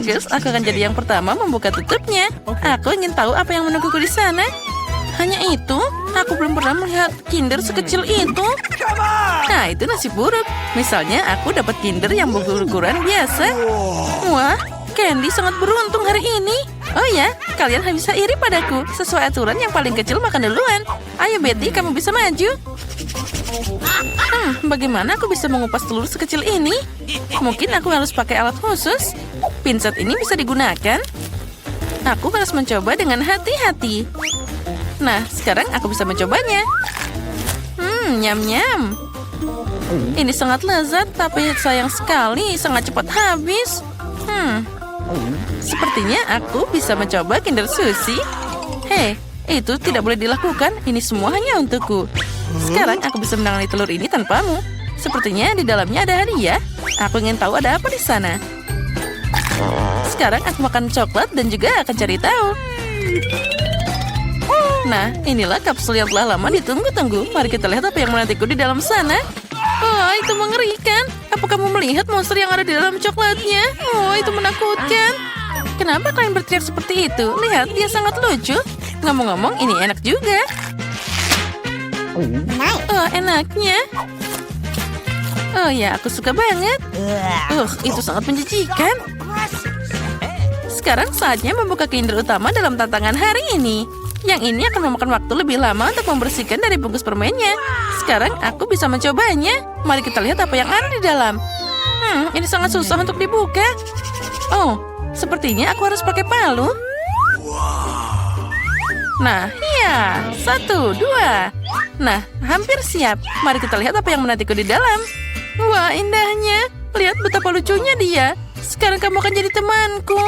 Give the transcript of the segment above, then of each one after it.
Bagus, aku akan jadi yang pertama membuka tutupnya. Aku ingin tahu apa yang menungguku di sana. Hanya itu? Aku belum pernah melihat Kinder sekecil itu. Nah, itu nasib buruk. Misalnya, aku dapat Kinder yang berukuran biasa. Wah, Candy sangat beruntung hari ini. Oh ya, kalian bisa iri padaku. Sesuai aturan yang paling kecil makan duluan. Ayo Betty, kamu bisa maju. Bagaimana aku bisa mengupas telur sekecil ini? Mungkin aku harus pakai alat khusus. Pinset ini bisa digunakan. Aku harus mencoba dengan hati-hati. Nah, sekarang aku bisa mencobanya. Nyam-nyam. Ini sangat lezat, tapi sayang sekali sangat cepat habis. Sepertinya aku bisa mencoba Kinder Sushi. Hei, itu tidak boleh dilakukan. Ini semua hanya untukku. Sekarang aku bisa menangani telur ini tanpamu. Sepertinya di dalamnya ada hadiah. Aku ingin tahu ada apa di sana. Sekarang aku makan coklat dan juga akan cari tahu. Nah, inilah kapsul yang telah lama ditunggu-tunggu. Mari kita lihat apa yang menantiku di dalam sana. Oh, itu mengerikan. Apa kamu melihat monster yang ada di dalam coklatnya? Oh, itu menakutkan. Kenapa kalian berteriak seperti itu? Lihat, dia sangat lucu. Ngomong-ngomong, ini enak juga. Oh, enaknya. Oh ya, aku suka banget. Itu sangat menjijikan. Sekarang saatnya membuka Kinder utama dalam tantangan hari ini. Yang ini akan memakan waktu lebih lama untuk membersihkan dari bungkus permennya. Sekarang aku bisa mencobanya. Mari kita lihat apa yang ada di dalam. Ini sangat susah untuk dibuka. Oh, sepertinya aku harus pakai palu. Nah, ya. 1, 2. Nah, hampir siap. Mari kita lihat apa yang menantiku di dalam. Wah, indahnya. Lihat betapa lucunya dia. Sekarang kamu akan jadi temanku.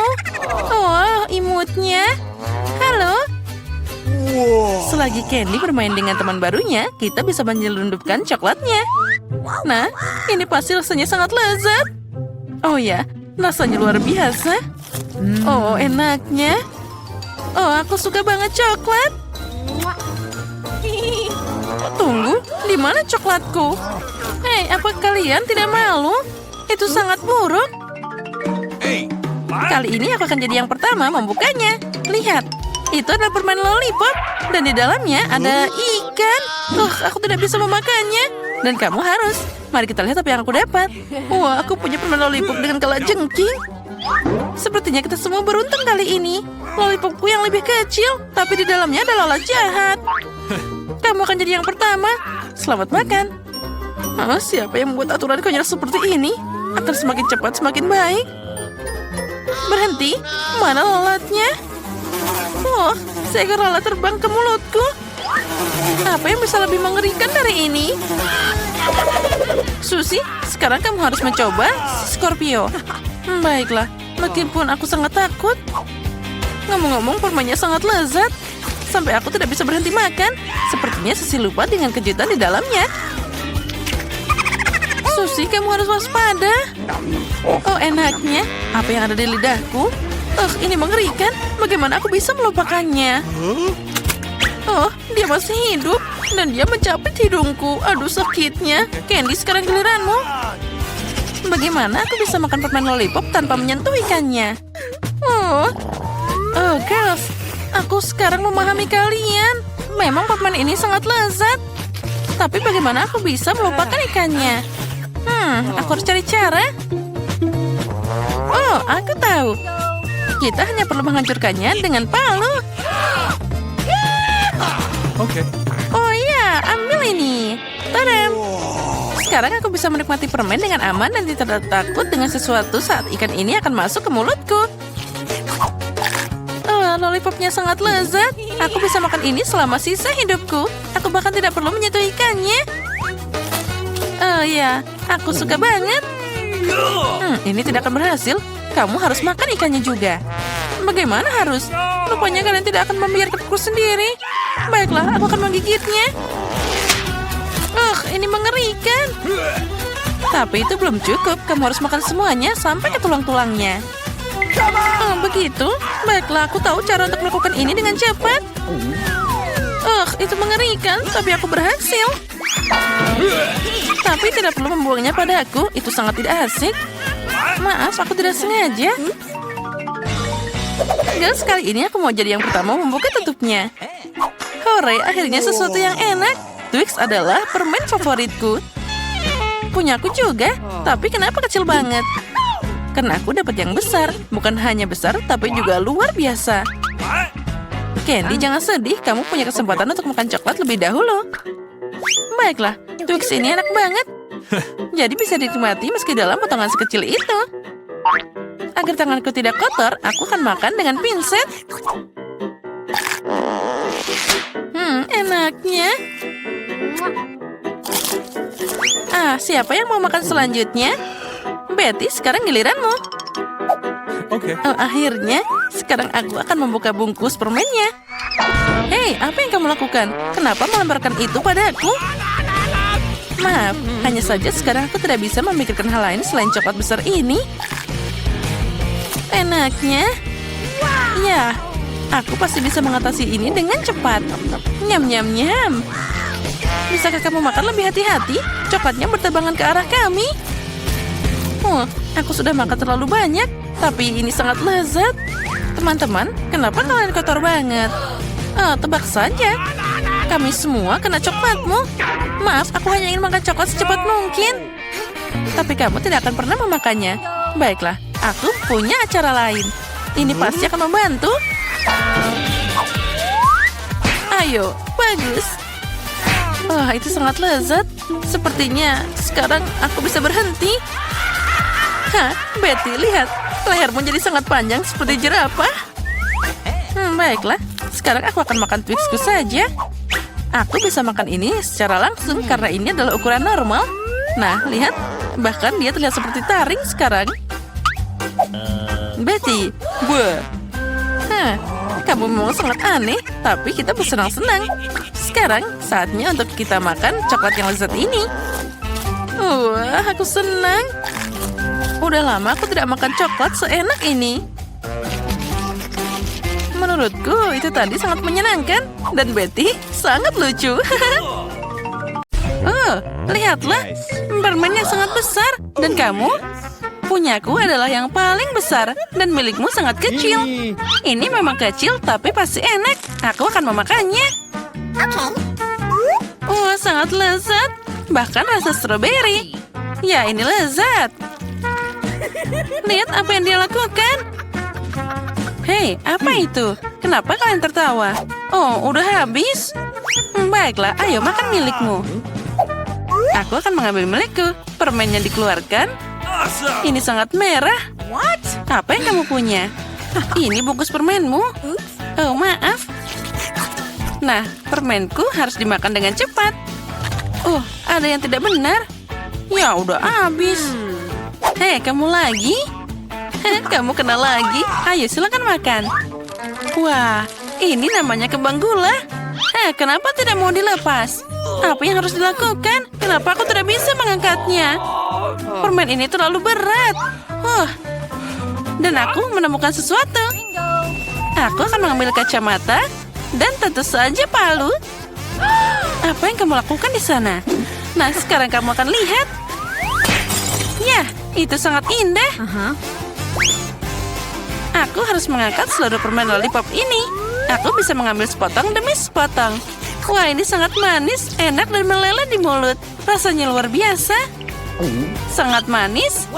Oh, imutnya. Halo. Selagi Candy bermain dengan teman barunya, kita bisa menyelundupkan coklatnya. Nah, ini pasti rasanya sangat lezat. Oh ya, rasanya luar biasa. Oh, enaknya. Oh, aku suka banget coklat. Tunggu, di mana coklatku? Hei, apa kalian tidak malu? Itu sangat buruk. Kali ini aku akan jadi yang pertama membukanya. Lihat, itu adalah permen lollipop. Dan di dalamnya ada ikan. Aku tidak bisa memakannya. Dan kamu harus. Mari kita lihat apa yang aku dapat. Wah, aku punya permen lollipop dengan kalajengking. Sepertinya kita semua beruntung kali ini. Lollipopku yang lebih kecil, tapi di dalamnya ada lalat jahat. Kamu akan jadi yang pertama. Selamat makan. Siapa yang membuat aturan konyol seperti ini? Akan semakin cepat semakin baik. Berhenti. Mana lalatnya? Oh, seekor lalat terbang ke mulutku. Apa yang bisa lebih mengerikan dari ini? Susie, sekarang kamu harus mencoba Scorpio. Baiklah, meskipun aku sangat takut. Ngomong-ngomong, permennya sangat lezat. Sampai aku tidak bisa berhenti makan. Sepertinya Susie lupa dengan kejutan di dalamnya. Susie, kamu harus waspada. Oh, enaknya. Apa yang ada di lidahku? Ini mengerikan. Bagaimana aku bisa melupakannya? Oh, dia masih hidup. Dan dia mencapit hidungku. Aduh, sakitnya. Candy, sekarang giliranmu. Bagaimana aku bisa makan permen lollipop tanpa menyentuh ikannya? Oh, girls. Aku sekarang memahami kalian. Memang permen ini sangat lezat. Tapi bagaimana aku bisa melupakan ikannya? Aku harus cari cara. Oh, aku tahu. Kita hanya perlu menghancurkannya dengan palu. Oke. Oh iya, ambil ini. Tadam. Sekarang aku bisa menikmati permen dengan aman dan tidak takut dengan sesuatu saat ikan ini akan masuk ke mulutku. Lollipopnya sangat lezat. Aku bisa makan ini selama sisa hidupku. Aku bahkan tidak perlu menyentuh ikannya. Oh ya, aku suka banget. Ini tidak akan berhasil. Kamu harus makan ikannya juga. Bagaimana harus? Rupanya kalian tidak akan membiarkanku sendiri. Baiklah, aku akan menggigitnya. Ini mengerikan. Tapi itu belum cukup. Kamu harus makan semuanya sampai ke tulang-tulangnya. Begitu? Baiklah, aku tahu cara untuk melakukan ini dengan cepat. Itu mengerikan, tapi aku berhasil. Tapi tidak perlu membuangnya padaku. Itu sangat tidak asik. Maaf, aku tidak sengaja. Girls, kali ini aku mau jadi yang pertama membuka tutupnya. Hore, akhirnya sesuatu yang enak. Twix adalah permen favoritku. Punyaku juga, tapi kenapa kecil banget? Karena aku dapat yang besar. Bukan hanya besar, tapi juga luar biasa. Candy, jangan sedih. Kamu punya kesempatan untuk makan coklat lebih dahulu. Baiklah, Twix ini enak banget. Jadi bisa dinikmati meski dalam potongan sekecil itu. Agar tanganku tidak kotor, aku akan makan dengan pinset. Enaknya. Siapa yang mau makan selanjutnya? Betty, sekarang giliranmu. Oke. Oh, akhirnya, sekarang aku akan membuka bungkus permennya. Hei, apa yang kamu lakukan? Kenapa melemparkan itu padaku? Maaf, hanya saja sekarang aku tidak bisa memikirkan hal lain selain coklat besar ini. Enaknya. Ya, aku pasti bisa mengatasi ini dengan cepat. Nyam, nyam, nyam. Bisakah kamu makan lebih hati-hati? Coklatnya berterbangan ke arah kami. Aku sudah makan terlalu banyak, tapi ini sangat lezat. Teman-teman, kenapa kalian kotor banget? Tebak saja. Kami semua kena coklatmu. Maaf, aku hanya ingin makan coklat secepat mungkin. Tapi kamu tidak akan pernah memakannya. Baiklah, aku punya acara lain. Ini pasti akan membantu. Ayo, bagus. Wah, itu sangat lezat. Sepertinya sekarang aku bisa berhenti. Betty, lihat. Lehermu jadi sangat panjang seperti jerapah. Baiklah. Sekarang aku akan makan Twixku saja. Aku bisa makan ini secara langsung karena ini adalah ukuran normal. Nah, lihat. Bahkan dia terlihat seperti taring sekarang. Betty, kamu memang sangat aneh, tapi kita bersenang-senang. Sekarang saatnya untuk kita makan coklat yang lezat ini. Wah, aku senang. Udah lama aku tidak makan coklat seenak ini. Menurutku itu tadi sangat menyenangkan. Dan Betty sangat lucu. Lihatlah. Permen yang sangat besar. Dan kamu? Punyaku adalah yang paling besar. Dan milikmu sangat kecil. Ini memang kecil tapi pasti enak. Aku akan memakannya. Wah, sangat lezat. Bahkan rasa stroberi. Ya, ini lezat. Lihat apa yang dia lakukan. Hei, apa itu? Kenapa kalian tertawa? Oh, udah habis? Baiklah, ayo makan milikmu. Aku akan mengambil milikku. Permennya dikeluarkan. Ini sangat merah. Apa yang kamu punya? Ini bungkus permenmu. Oh, maaf. Nah, permenku harus dimakan dengan cepat. Ada yang tidak benar. Ya, udah habis. Hei, kamu lagi? Kamu kena lagi. Ayo, silakan makan. Wah, ini namanya kembang gula. Kenapa tidak mau dilepas? Apa yang harus dilakukan? Kenapa aku tidak bisa mengangkatnya? Permen ini terlalu berat. Dan aku menemukan sesuatu. Aku akan mengambil kacamata dan tentu saja palu. Apa yang kamu lakukan di sana? Nah, sekarang kamu akan lihat. Ya, itu sangat indah. Aku harus mengangkat seluruh permen lollipop ini. Aku bisa mengambil sepotong demi sepotong. Wah, ini sangat manis, enak dan meleleh di mulut. Rasanya luar biasa. Sangat manis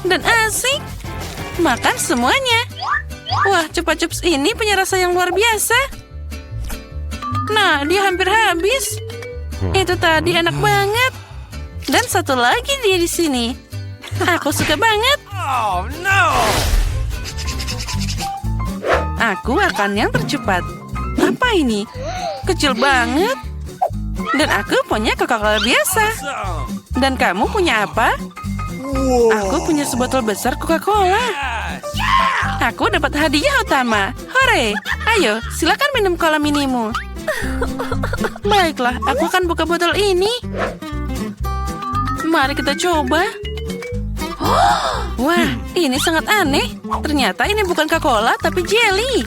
dan asik. Makan semuanya. Wah, Chupa Chups ini punya rasa yang luar biasa. Nah, dia hampir habis. Itu tadi enak banget. Dan satu lagi dia di sini. Aku suka banget. Oh, no! Aku akan yang tercepat. Apa ini? Kecil banget. Dan aku punya Coca-Cola biasa. Dan kamu punya apa? Aku punya sebotol besar Coca-Cola. Aku dapat hadiah utama. Hore! Ayo, silakan minum cola minimu. Baiklah, aku akan buka botol ini. Mari kita coba. Wah, ini sangat aneh. Ternyata ini bukan Coca-Cola, tapi jelly.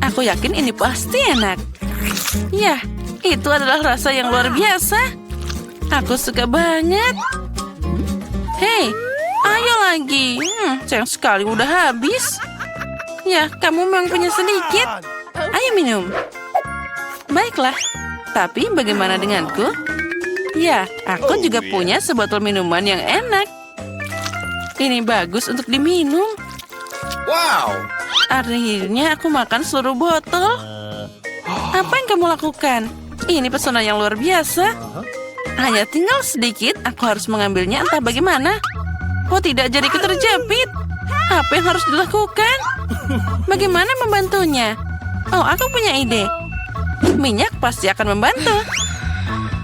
Aku yakin ini pasti enak. Ya, itu adalah rasa yang luar biasa. Aku suka banget. Hei, Ayo lagi. Sayang sekali udah habis. Ya, kamu memang punya sedikit. Ayo minum. Baiklah. Tapi bagaimana denganku? Ya, aku juga punya sebotol minuman yang enak. Ini bagus untuk diminum. Wow. Akhirnya aku makan seluruh botol. Apa yang kamu lakukan? Ini pesona yang luar biasa. Hanya tinggal sedikit, aku harus mengambilnya entah bagaimana. Oh tidak, jariku terjepit. Apa yang harus dilakukan? Bagaimana membantunya? Oh, aku punya ide. Minyak pasti akan membantu.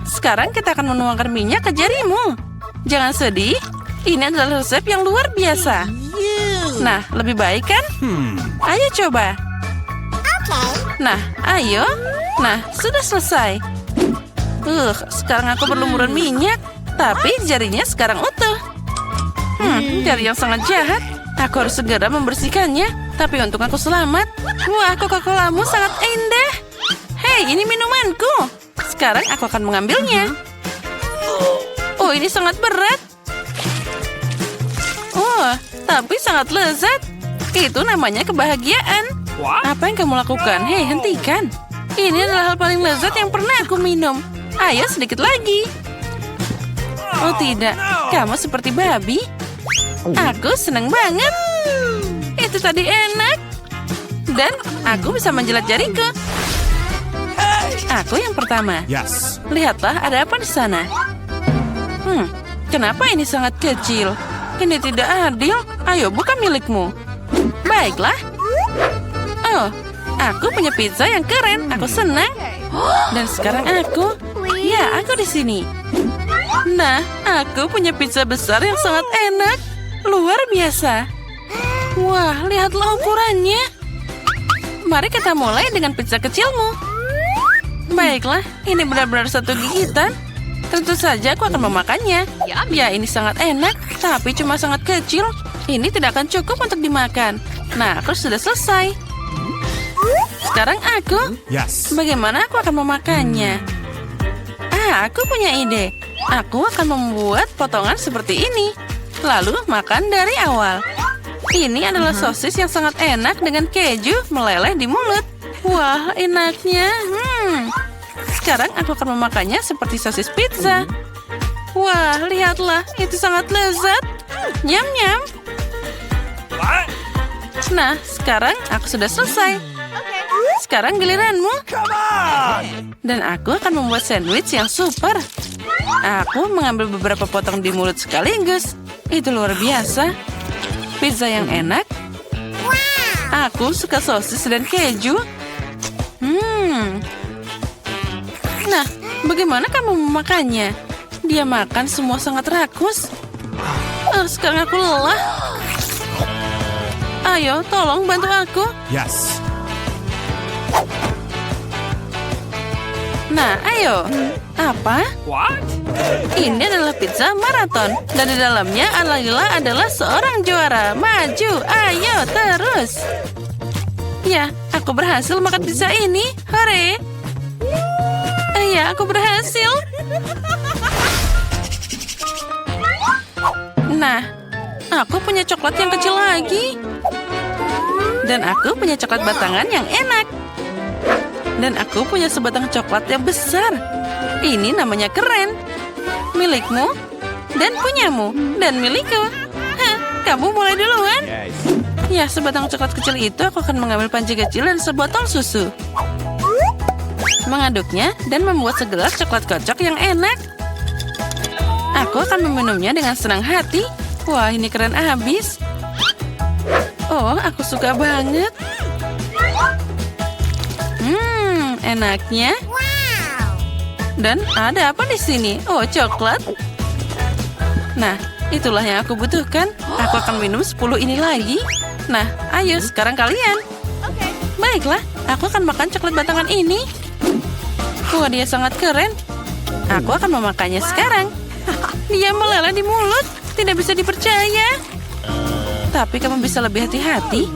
Sekarang kita akan menuangkan minyak ke jarimu. Jangan sedih, ini adalah resep yang luar biasa. Nah, lebih baik kan? Ayo coba. Nah, ayo. Nah, sudah selesai. Sekarang aku berlumuran minyak. Tapi jarinya sekarang utuh. Jari yang sangat jahat. Aku harus segera membersihkannya. Tapi untung aku selamat. Wah, Coca-Colamu sangat indah. Hei, ini minumanku. Sekarang aku akan mengambilnya. Oh, ini sangat berat. Oh, tapi sangat lezat. Itu namanya kebahagiaan. Apa yang kamu lakukan? Hei, hentikan. Ini adalah hal paling lezat yang pernah aku minum. Ayo sedikit lagi. Oh tidak, kamu seperti babi. Aku senang banget. Itu tadi enak. Dan aku bisa menjilat jariku. Aku yang pertama. Yes. Lihatlah, ada apa di sana? Kenapa ini sangat kecil? Ini tidak adil. Ayo, buka milikmu. Baiklah. Oh, aku punya pizza yang keren. Aku senang. Dan sekarang aku. Ya, aku di sini. Nah, aku punya pizza besar yang sangat enak. Luar biasa. Wah, lihatlah ukurannya. Mari kita mulai dengan pizza kecilmu. Baiklah, ini benar-benar satu gigitan. Tentu saja aku akan memakannya. Ya, ini sangat enak, tapi cuma sangat kecil. Ini tidak akan cukup untuk dimakan. Nah, aku sudah selesai. Sekarang aku. Yes. Bagaimana aku akan memakannya? Aku punya ide. Aku akan membuat potongan seperti ini. Lalu makan dari awal. Ini adalah sosis yang sangat enak dengan keju meleleh di mulut. Wah, enaknya. Sekarang aku akan memakannya seperti sosis pizza. Wah, lihatlah. Itu sangat lezat. Nyam-nyam. Nah, sekarang aku sudah selesai. Sekarang giliranmu. Come on. Dan aku akan membuat sandwich yang super. Aku mengambil beberapa potong di mulut sekaligus. Itu luar biasa. Pizza yang enak. Aku suka sosis dan keju. Nah, bagaimana kamu memakannya? Dia makan semua sangat rakus. Sekarang aku lelah. Ayo, tolong bantu aku. Yes. Nah, ayo. Apa? What? Ini adalah pizza maraton. Dan di dalamnya adalah seorang juara. Maju, ayo, terus. Ya, aku berhasil makan pizza ini. Hore. Ya, aku berhasil. Nah, aku punya coklat yang kecil lagi. Dan aku punya coklat batangan yang enak. Dan aku punya sebatang coklat yang besar. Ini namanya keren. Milikmu, dan punyamu, dan milikku. Kamu mulai duluan. Yes. Ya, sebatang coklat kecil itu aku akan mengambil panci kecil dan sebotol susu. Mengaduknya dan membuat segelas coklat kocok yang enak. Aku akan meminumnya dengan senang hati. Wah, ini keren abis. Oh, aku suka banget. Enaknya. Dan ada apa di sini? Oh, coklat. Nah, itulah yang aku butuhkan. Aku akan minum 10 ini lagi. Nah, ayo sekarang kalian. Baiklah, aku akan makan coklat batangan ini. Wah, dia sangat keren. Aku akan memakannya sekarang. Dia meleleh di mulut. Tidak bisa dipercaya. Tapi kamu bisa lebih hati-hati.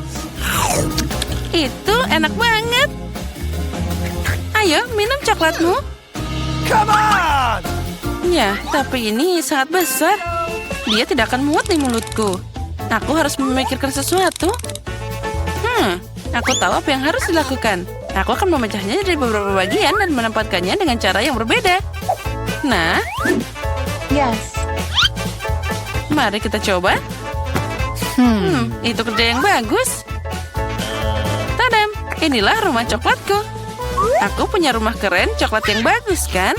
Itu enak banget. Ayo, minum coklatmu. Come on. Ya, tapi ini sangat besar. Dia tidak akan muat di mulutku. Aku harus memikirkan sesuatu. Aku tahu apa yang harus dilakukan. Aku akan memecahnya dari beberapa bagian dan menempatkannya dengan cara yang berbeda. Nah, Yes. mari kita coba. Itu kerja yang bagus. Tadam, inilah rumah coklatku. Aku punya rumah keren coklat yang bagus, kan?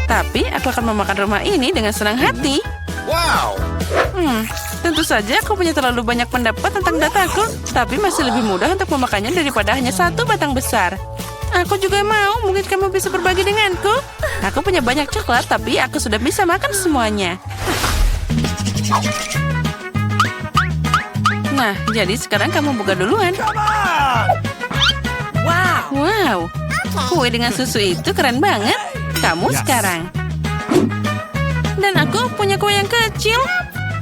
Tapi aku akan memakan rumah ini dengan senang hati. Wow. Tentu saja aku punya terlalu banyak pendapat tentang dataku, tapi masih lebih mudah untuk memakannya daripada hanya satu batang besar. Aku juga mau, mungkin kamu bisa berbagi denganku. Aku punya banyak coklat, tapi aku sudah bisa makan semuanya. Nah, jadi sekarang kamu buka duluan. Come on. Wow, kue dengan susu itu keren banget. Kamu sekarang. Dan aku punya kue yang kecil.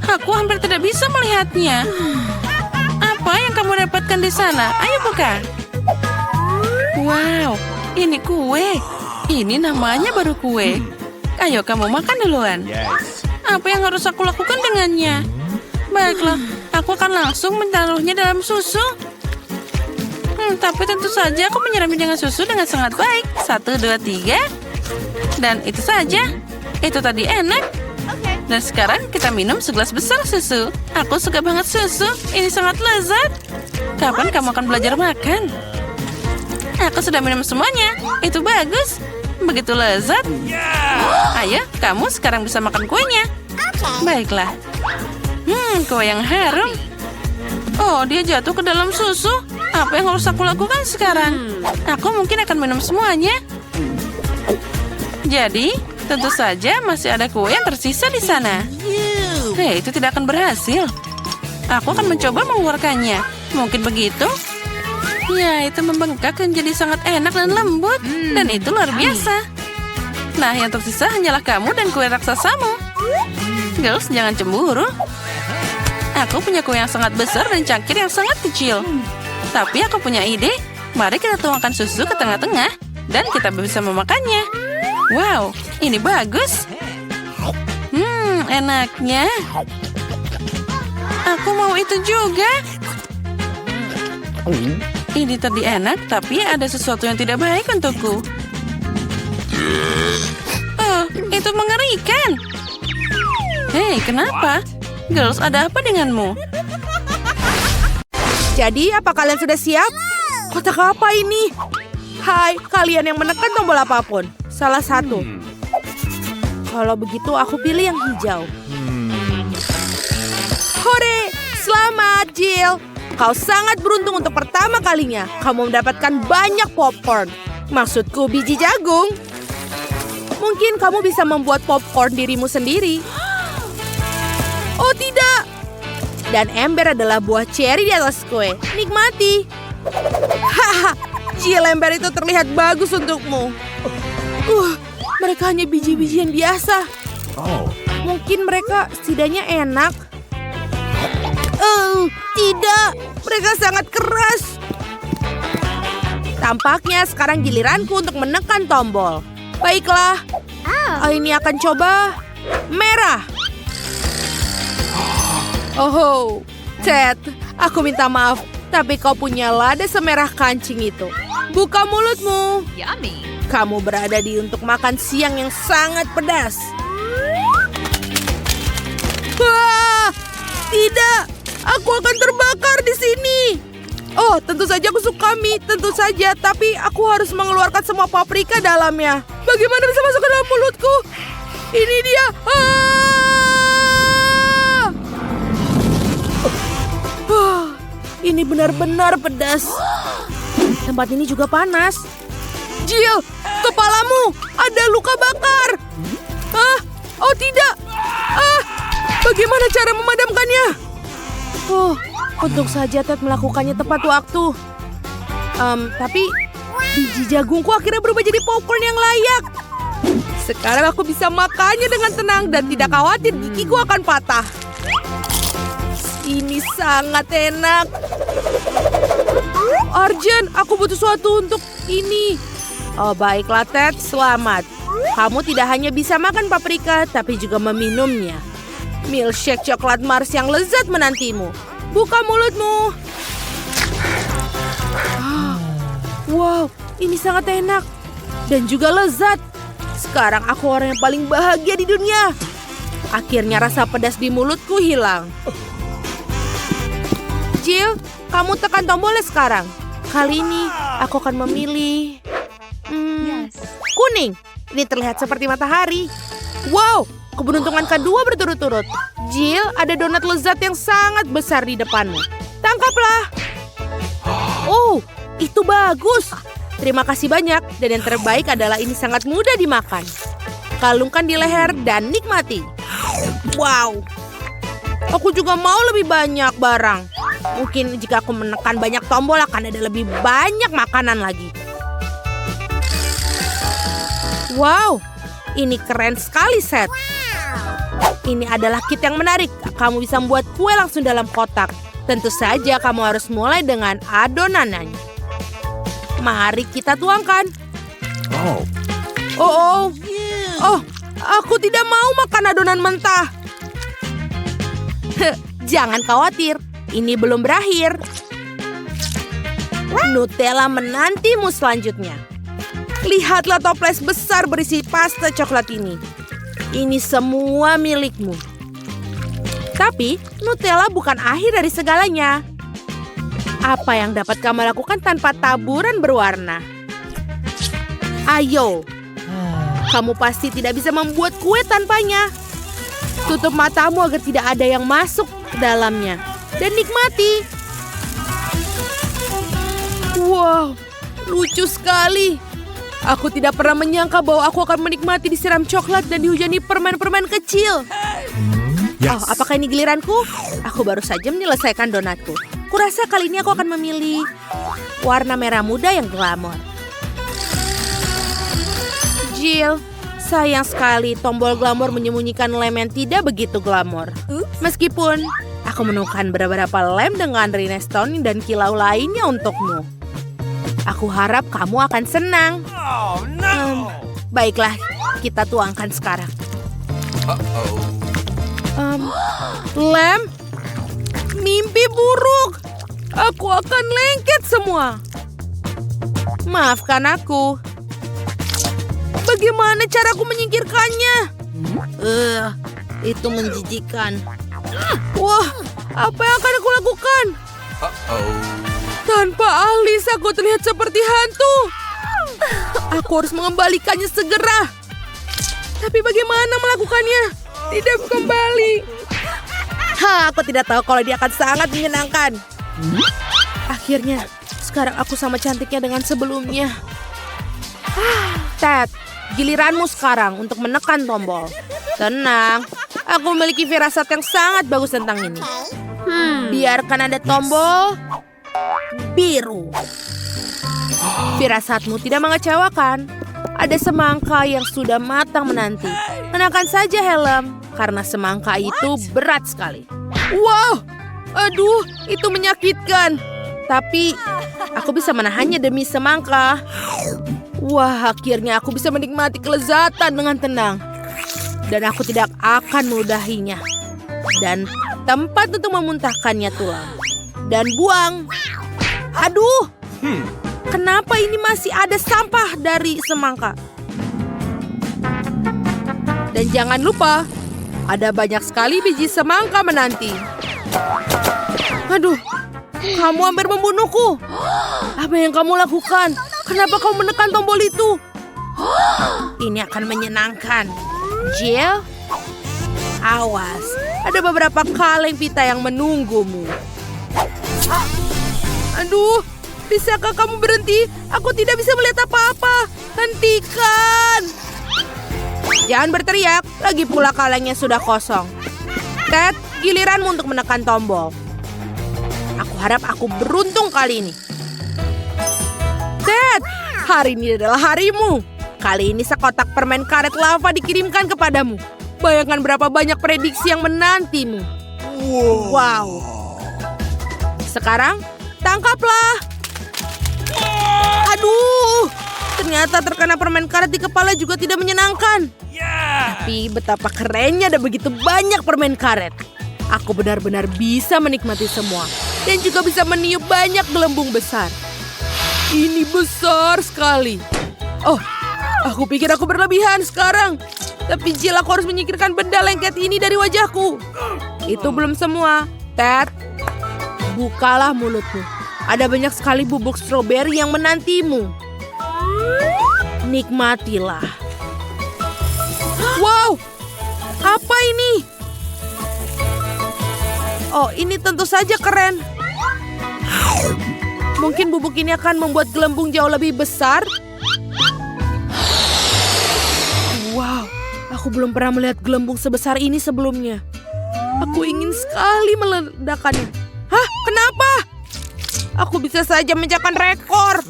Aku hampir tidak bisa melihatnya. Apa yang kamu dapatkan di sana? Ayo buka. Wow, ini kue. Ini namanya baru kue. Ayo kamu makan duluan. Yes. Apa yang harus aku lakukan dengannya? Baiklah, aku akan langsung menaruhnya dalam susu. Tapi tentu saja aku menyiramnya dengan susu dengan sangat baik. 1, 2, 3. Dan itu saja. Itu tadi enak. Dan sekarang kita minum segelas besar susu. Aku suka banget susu. Ini sangat lezat. Kapan kamu akan belajar makan? Aku sudah minum semuanya. Itu bagus. Begitu lezat. Ayo, kamu sekarang bisa makan kuenya. Baiklah. Kue yang harum. Oh, dia jatuh ke dalam susu. Apa yang harus aku lakukan sekarang? Aku mungkin akan minum semuanya. Jadi, tentu saja masih ada kue yang tersisa di sana. Hei, itu tidak akan berhasil. Aku akan mencoba mengeluarkannya. Mungkin begitu? Ya, itu membengkak menjadi sangat enak dan lembut. Dan itu luar biasa. Nah, yang tersisa hanyalah kamu dan kue raksasamu. Girls, jangan cemburu. Aku punya kue yang sangat besar dan cangkir yang sangat kecil. Tapi aku punya ide. Mari kita tuangkan susu ke tengah-tengah. Dan kita bisa memakannya. Wow, ini bagus. Enaknya. Aku mau itu juga. Ini tadi enak, tapi ada sesuatu yang tidak baik untukku. Oh, itu mengerikan. Hei, kenapa? Girls, ada apa denganmu? Jadi, apa kalian sudah siap? Kotak apa ini? Hai, kalian yang menekan tombol apapun. Salah satu. Kalau begitu, aku pilih yang hijau. Hore! Selamat, Jill! Kau sangat beruntung untuk pertama kalinya. Kamu mendapatkan banyak popcorn. Maksudku, biji jagung. Mungkin kamu bisa membuat popcorn dirimu sendiri. Oh, tidak! Dan ember adalah buah ceri di atas kue. Nikmati. Haha, Jill, ember itu terlihat bagus untukmu. Mereka hanya biji-bijian biasa. Oh. Mungkin mereka setidaknya enak. Tidak. Mereka sangat keras. Tampaknya sekarang giliranku untuk menekan tombol. Baiklah. Ini akan coba merah. Oh, Ted, aku minta maaf, tapi kau punya lada semerah kancing itu. Buka mulutmu. Yummy. Kamu berada di untuk makan siang yang sangat pedas. Wah, tidak, aku akan terbakar di sini. Oh, tentu saja aku suka mie, tentu saja, tapi aku harus mengeluarkan semua paprika dalamnya. Bagaimana bisa masuk ke dalam mulutku? Ini dia. Ini benar-benar pedas. Tempat ini juga panas. Jill, kepalamu ada luka bakar. Oh tidak. Bagaimana cara memadamkannya? Oh, untung saja Ted melakukannya tepat waktu. Tapi biji jagungku akhirnya berubah jadi popcorn yang layak. Sekarang aku bisa makannya dengan tenang dan tidak khawatir gigiku akan patah. Ini sangat enak. Arjen, aku butuh sesuatu untuk ini. Oh, baiklah Ted, selamat. Kamu tidak hanya bisa makan paprika, tapi juga meminumnya. Milkshake coklat Mars yang lezat menantimu. Buka mulutmu. Wow, ini sangat enak. Dan juga lezat. Sekarang aku orang yang paling bahagia di dunia. Akhirnya rasa pedas di mulutku hilang. Jill, kamu tekan tombolnya sekarang. Kali ini aku akan memilih Yes. kuning. Ini terlihat seperti matahari. Wow, keberuntungan kedua berturut-turut. Jill, ada donat lezat yang sangat besar di depanmu. Tangkaplah. Oh, itu bagus. Terima kasih banyak. Dan yang terbaik adalah ini sangat mudah dimakan. Kalungkan di leher dan nikmati. Wow. Aku juga mau lebih banyak barang. Mungkin jika aku menekan banyak tombol akan ada lebih banyak makanan lagi. Wow, ini keren sekali, Seth. Ini adalah kit yang menarik. Kamu bisa membuat kue langsung dalam kotak. Tentu saja kamu harus mulai dengan adonannya. Mari kita tuangkan. Oh. Oh, aku tidak mau makan adonan mentah. Jangan khawatir, ini belum berakhir. Nutella menantimu selanjutnya. Lihatlah toples besar berisi pasta coklat ini. Ini semua milikmu. Tapi, Nutella bukan akhir dari segalanya. Apa yang dapat kamu lakukan tanpa taburan berwarna? Ayo, kamu pasti tidak bisa membuat kue tanpanya. Tutup matamu agar tidak ada yang masuk ke dalamnya. Dan nikmati. Wow, lucu sekali. Aku tidak pernah menyangka bahwa aku akan menikmati disiram coklat dan dihujani permen-permen kecil. Oh, apakah ini giliranku? Aku baru saja menyelesaikan donatku. Kurasa kali ini aku akan memilih warna merah muda yang glamor. Jill, sayang sekali tombol glamor menyembunyikan lem yang tidak begitu glamor. Meskipun aku menemukan beberapa lem dengan rhinestone dan kilau lainnya untukmu. Aku harap kamu akan senang. Oh, no. Baiklah, kita tuangkan sekarang. Lem, mimpi buruk. Aku akan lengket semua. Maafkan aku. Bagaimana caraku menyingkirkannya? Itu menjijikan. Wah, apa yang akan aku lakukan? Tanpa alis aku terlihat seperti hantu. Aku harus mengembalikannya segera. Tapi bagaimana melakukannya? Tidak kembali. Aku tidak tahu kalau dia akan sangat menyenangkan. Akhirnya, sekarang aku sama cantiknya dengan sebelumnya. Ted, giliranmu sekarang untuk menekan tombol. Tenang, aku memiliki firasat yang sangat bagus tentang ini. Biarkan ada tombol biru. Firasatmu tidak mengecewakan. Ada semangka yang sudah matang menanti. Kenakan saja helm, karena semangka itu berat sekali. Wow, aduh, itu menyakitkan. Tapi, aku bisa menahannya demi semangka. Wah, akhirnya aku bisa menikmati kelezatan dengan tenang. Dan aku tidak akan meludahinya. Dan tempat untuk memuntahkannya tulang. Dan buang. Aduh, kenapa ini masih ada sampah dari semangka? Dan jangan lupa, ada banyak sekali biji semangka menanti. Aduh, kamu hampir membunuhku. Apa yang kamu lakukan? Kenapa kamu menekan tombol itu? Ini akan menyenangkan. Jill, awas. Ada beberapa kaleng pita yang menunggumu. Aduh, bisakah kamu berhenti? Aku tidak bisa melihat apa-apa. Hentikan. Jangan berteriak, lagi pula kalengnya sudah kosong. Ted, giliranmu untuk menekan tombol. Aku harap aku beruntung kali ini. Ted, hari ini adalah harimu. Kali ini sekotak permen karet lava dikirimkan kepadamu. Bayangkan berapa banyak prediksi yang menantimu. Wow. Sekarang, tangkaplah. Aduh, Ternyata terkena permen karet di kepala juga tidak menyenangkan. Yeah! Tapi betapa kerennya ada begitu banyak permen karet. Aku benar-benar bisa menikmati semua. Dan juga bisa meniup banyak gelembung besar. Ini besar sekali. Oh, aku pikir aku berlebihan sekarang. Tapi Jill, aku harus menyingkirkan benda lengket ini dari wajahku. Itu belum semua. Ted, bukalah mulutmu. Ada banyak sekali bubuk stroberi yang menantimu. Nikmatilah. Wow, apa ini? Oh, ini tentu saja keren. Mungkin bubuk ini akan membuat gelembung jauh lebih besar. Wow, aku belum pernah melihat gelembung sebesar ini sebelumnya. Aku ingin sekali meledakannya. Hah, kenapa? Aku bisa saja memecahkan rekor.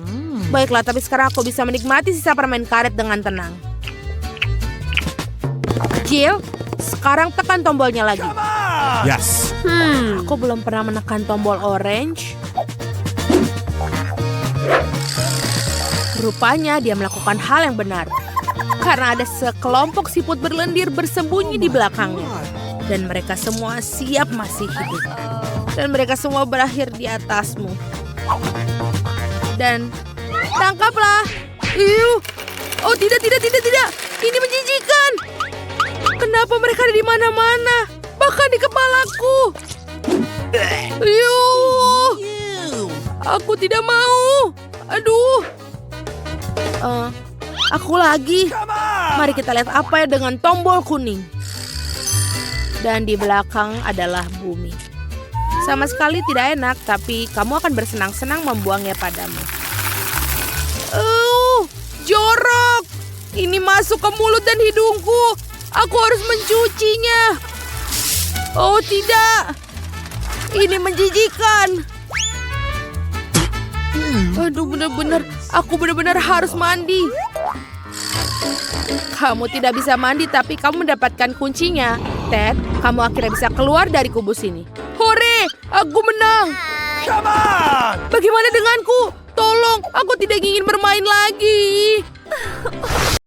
Baiklah, tapi sekarang aku bisa menikmati sisa permen karet dengan tenang. Jill, sekarang tekan tombolnya lagi. Yes! Aku belum pernah menekan tombol orange. Rupanya dia melakukan hal yang benar. Karena ada sekelompok siput berlendir bersembunyi di belakangnya. Dan mereka semua siap masih hidup. Dan mereka semua berakhir di atasmu. Dan tangkaplah. Oh, tidak. Ini menjijikan. Kenapa mereka ada di mana-mana? Bahkan di kepalaku. Aku tidak mau. Aduh. Aku lagi. Mari kita lihat apa ya dengan tombol kuning. Dan di belakang adalah bumi. Sama sekali tidak enak, tapi kamu akan bersenang-senang membuangnya padamu. Jorok. Ini masuk ke mulut dan hidungku. Aku harus mencucinya. Oh tidak. Ini menjijikan. Aduh, aku benar-benar harus mandi. Kamu tidak bisa mandi, tapi kamu mendapatkan kuncinya. Ted, kamu akhirnya bisa keluar dari kubus ini. Hore, aku menang. Come on! Bagaimana denganku? Tolong, aku tidak ingin bermain lagi.